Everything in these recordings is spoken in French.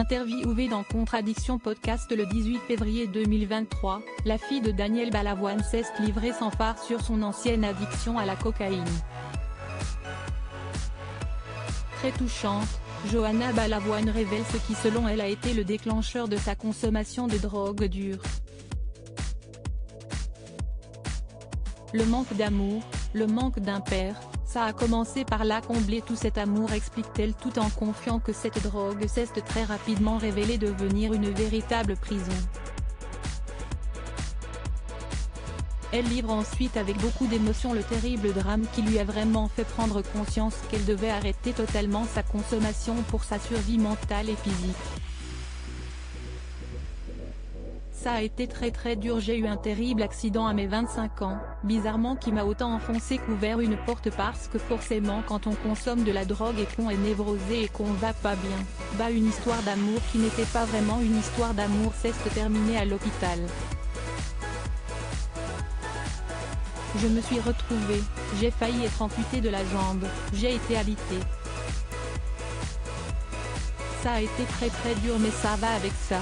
Interviewée dans Contradiction Podcast le 18 février 2023, la fille de Daniel Balavoine s'est livrée sans phare sur son ancienne addiction à la cocaïne. Très touchante, Johanna Balavoine révèle ce qui selon elle a été le déclencheur de sa consommation de drogue dure. Le manque d'amour, le manque d'un père, ça a commencé par là. Combler tout cet amour, explique-t-elle tout en confiant que cette drogue s'est très rapidement révélée devenir une véritable prison. Elle livre ensuite avec beaucoup d'émotion le terrible drame qui lui a vraiment fait prendre conscience qu'elle devait arrêter totalement sa consommation pour sa survie mentale et physique. Ça a été très dur, j'ai eu un terrible accident à mes 25 ans, bizarrement qui m'a autant enfoncé qu'ouvert une porte parce que forcément quand on consomme de la drogue et qu'on est névrosé et qu'on va pas bien, une histoire d'amour qui n'était pas vraiment une histoire d'amour s'est terminée à l'hôpital. Je me suis retrouvée, j'ai failli être amputée de la jambe, j'ai été alitée. Ça a été très dur mais ça va avec ça.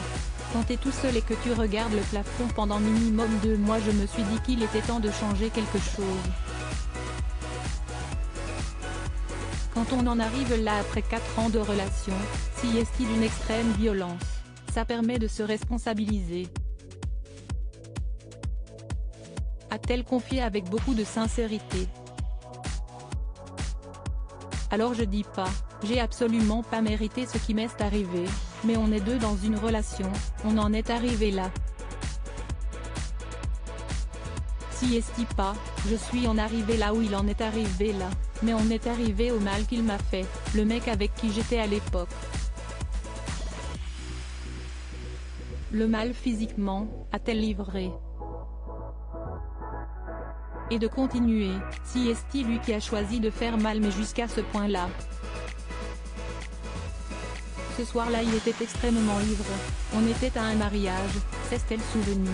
Quand t'es tout seul et que tu regardes le plafond pendant minimum 2 mois, je me suis dit qu'il était temps de changer quelque chose. Quand on en arrive là après 4 ans de relation, si est d'une extrême violence, ça permet de se responsabiliser. A-t-elle confié avec beaucoup de sincérité. Alors je dis pas, j'ai absolument pas mérité ce qui m'est arrivé, mais on est deux dans une relation, on en est arrivé là. Si est pas, je suis en arrivé là où il en est arrivé là, mais on est arrivé au mal qu'il m'a fait, le mec avec qui j'étais à l'époque. Le mal physiquement, a-t-elle livré. Et de continuer, si est lui qui a choisi de faire mal mais jusqu'à ce point-là. Ce soir-là il était extrêmement ivre, on était à un mariage, s'est-elle souvenu.